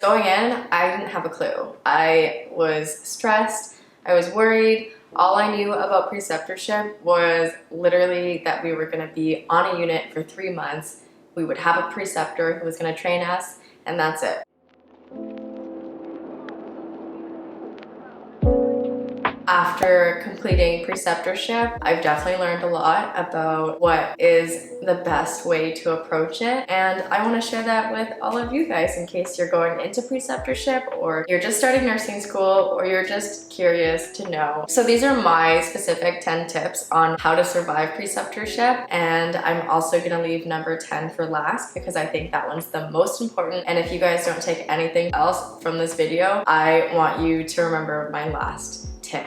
Going in, I didn't have a clue. I was stressed, I was worried. All I knew about preceptorship was literally that we were going to be on a unit for 3 months. We would have a preceptor who was going to train us, and that's it. After completing preceptorship, I've definitely learned a lot about what is the best way to approach it, and I want to share that with all of you guys in case you're going into preceptorship, or you're just starting nursing school, or you're just curious to know. So these are my specific 10 tips on how to survive preceptorship, and I'm also going to leave number 10 for last because I think that one's the most important, and if you guys don't take anything else from this video, I want you to remember my last tip.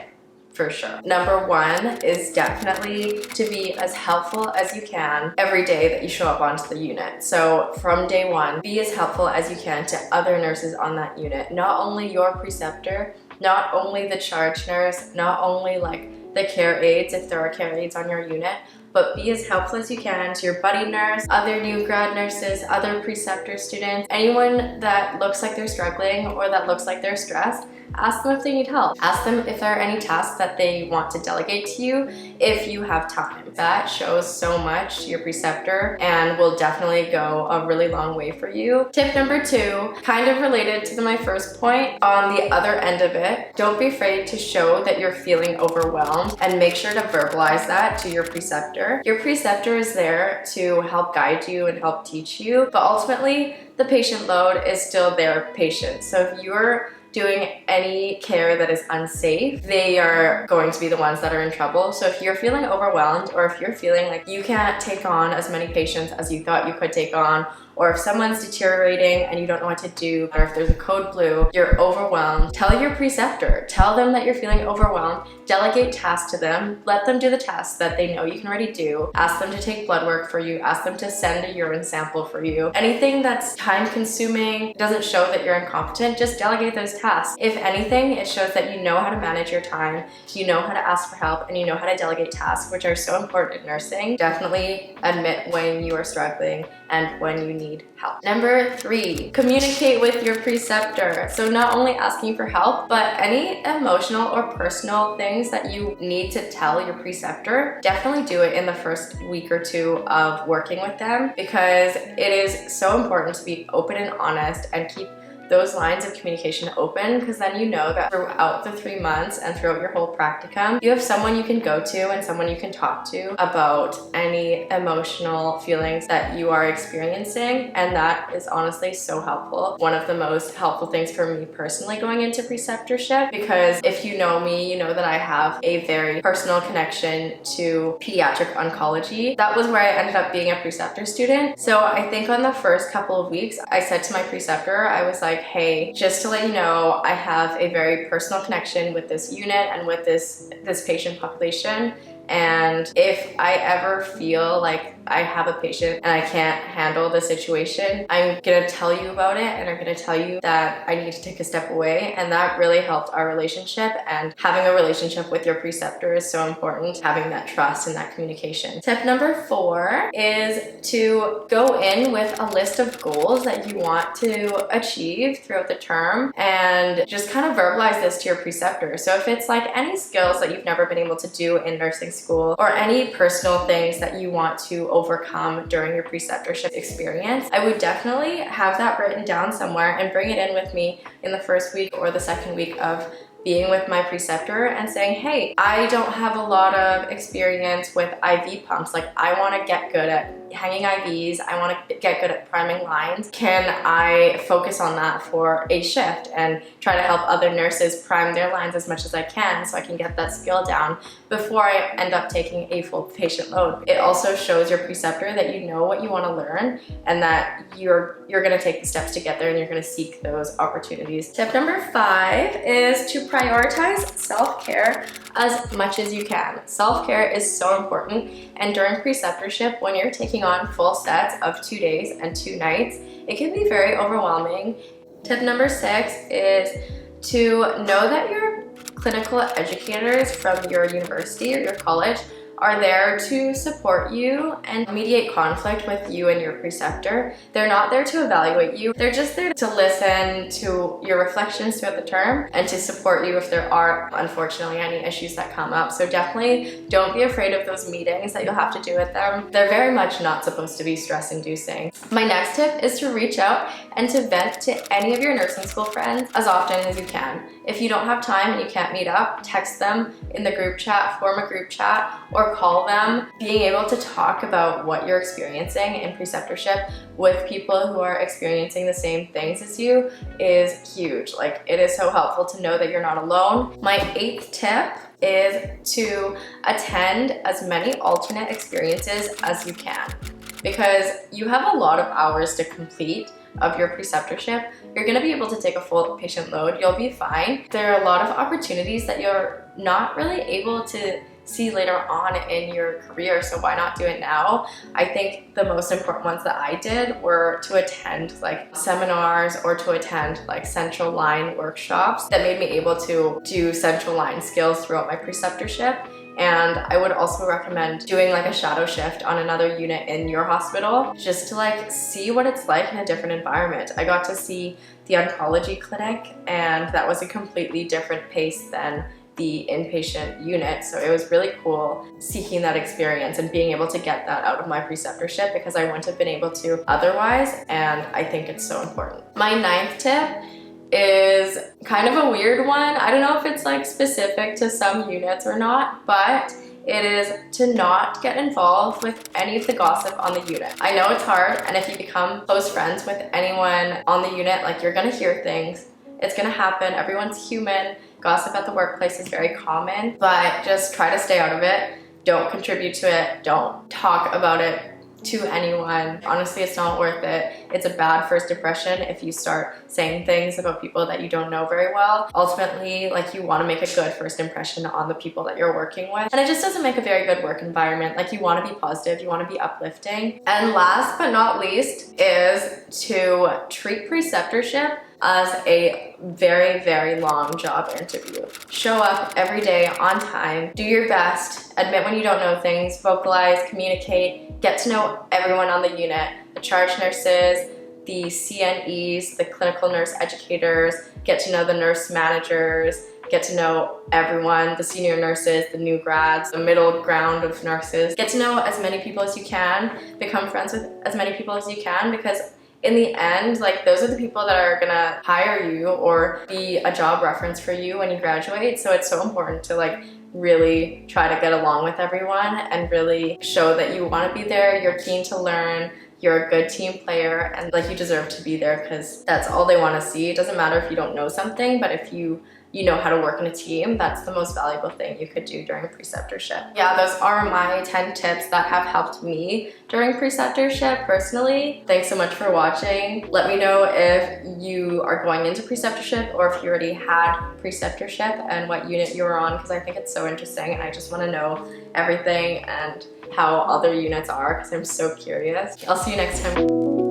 For sure. Number 1 is definitely to be as helpful as you can every day that you show up onto the unit. So from day 1, be as helpful as you can to other nurses on that unit. Not only your preceptor, not only the charge nurse, not only like the care aides if there are care aides on your unit, but be as helpful as you can to your buddy nurse, other new grad nurses, other preceptor students, anyone that looks like they're struggling or that looks like they're stressed. Ask them if they need help. Ask them if there are any tasks that they want to delegate to you if you have time. That shows so much to your preceptor and will definitely go a really long way for you. Tip number 2, kind of related to my first point, on the other end of it, don't be afraid to show that you're feeling overwhelmed and make sure to verbalize that to your preceptor. Your preceptor is there to help guide you and help teach you, but ultimately the patient load is still their patient. So if you're doing any care that is unsafe, they are going to be the ones that are in trouble. So if you're feeling overwhelmed, or if you're feeling like you can't take on as many patients as you thought you could take on, or if someone's deteriorating and you don't know what to do, or if there's a code blue, you're overwhelmed, tell your preceptor. Tell them that you're feeling overwhelmed. Delegate tasks to them. Let them do the tasks that they know you can already do. Ask them to take blood work for you. Ask them to send a urine sample for you. Anything that's time consuming, doesn't show that you're incompetent, just delegate those tasks. If anything, it shows that you know how to manage your time, you know how to ask for help, and you know how to delegate tasks, which are so important in nursing. Definitely admit when you are struggling and when you need help. Number 3, communicate with your preceptor. So not only asking for help, but any emotional or personal things that you need to tell your preceptor, definitely do it in the first week or 2 of working with them, because it is so important to be open and honest and keep those lines of communication open, because then you know that throughout the 3 months and throughout your whole practicum, you have someone you can go to and someone you can talk to about any emotional feelings that you are experiencing, and that is honestly so helpful. One of the most helpful things for me personally going into preceptorship, because if you know me, you know that I have a very personal connection to pediatric oncology. That was where I ended up being a preceptor student. So I think on the first couple of weeks, I said to my preceptor, I was like, hey, just to let you know, I have a very personal connection with this unit and with this patient population. And if I ever feel like I have a patient and I can't handle the situation, I'm gonna tell you about it, and I'm gonna tell you that I need to take a step away. And that really helped our relationship, and having a relationship with your preceptor is so important, having that trust and that communication. Tip number 4 is to go in with a list of goals that you want to achieve throughout the term, and just kind of verbalize this to your preceptor. So if it's like any skills that you've never been able to do in nursing school, or any personal things that you want to overcome during your preceptorship experience, I would definitely have that written down somewhere and bring it in with me in the first week or the second week of being with my preceptor and saying, hey, I don't have a lot of experience with IV pumps. Like, I want to get good at hanging IVs. I want to get good at priming lines. Can I focus on that for a shift and try to help other nurses prime their lines as much as I can, so I can get that skill down before I end up taking a full patient load? It also shows your preceptor that you know what you want to learn, and that you're going to take the steps to get there, and you're going to seek those opportunities. Tip number 5 is to prioritize self-care as much as you can. Self-care is so important, and during preceptorship, when you're taking on full sets of 2 days and 2 nights, it can be very overwhelming. Tip number 6 is to know that your clinical educators from your university or your college are there to support you and mediate conflict with you and your preceptor. They're not there to evaluate you. They're just there to listen to your reflections throughout the term and to support you if there are, unfortunately, any issues that come up. So definitely don't be afraid of those meetings that you'll have to do with them. They're very much not supposed to be stress-inducing. My next tip is to reach out and to vent to any of your nursing school friends as often as you can. If you don't have time and you can't meet up, text them in the group chat, form a group chat, or call them. Being able to talk about what you're experiencing in preceptorship with people who are experiencing the same things as you is huge. Like, it is so helpful to know that you're not alone. My 8th tip is to attend as many alternate experiences as you can, because you have a lot of hours to complete of your preceptorship. You're gonna be able to take a full patient load. You'll be fine. There are a lot of opportunities that you're not really able to see later on in your career, so why not do it now? I think the most important ones that I did were to attend like seminars or to attend like central line workshops that made me able to do central line skills throughout my preceptorship. And I would also recommend doing like a shadow shift on another unit in your hospital just to like see what it's like in a different environment. I got to see the oncology clinic, and that was a completely different pace than the inpatient unit. So it was really cool seeking that experience and being able to get that out of my preceptorship, because I wouldn't have been able to otherwise. And I think it's so important. My 9th tip is kind of a weird one. I don't know if it's like specific to some units or not, but it is to not get involved with any of the gossip on the unit. I know it's hard, and if you become close friends with anyone on the unit, like, you're gonna hear things. It's gonna happen. Everyone's human. Gossip at the workplace is very common, but just try to stay out of it. Don't contribute to it. Don't talk about it to anyone. Honestly, it's not worth it. It's a bad first impression if you start saying things about people that you don't know very well. Ultimately, like, you want to make a good first impression on the people that you're working with, and it just doesn't make a very good work environment. Like, you want to be positive, you want to be uplifting. And last but not least is to treat preceptorship as a very, very long job interview. Show up every day on time, do your best, admit when you don't know things, vocalize, communicate, get to know everyone on the unit, the charge nurses, the CNEs, the clinical nurse educators, get to know the nurse managers, get to know everyone, the senior nurses, the new grads, the middle ground of nurses. Get to know as many people as you can, become friends with as many people as you can, because in the end, like, those are the people that are gonna hire you or be a job reference for you when you graduate. So it's so important to like really try to get along with everyone and really show that you want to be there, you're keen to learn, you're a good team player, and like, you deserve to be there, because that's all they want to see. It doesn't matter if you don't know something, but if you know how to work in a team, that's the most valuable thing you could do during preceptorship. Yeah, those are my 10 tips that have helped me during preceptorship personally. Thanks so much for watching. Let me know if you are going into preceptorship or if you already had preceptorship and what unit you were on, because I think it's so interesting and I just want to know everything and how other units are, because I'm so curious. I'll see you next time.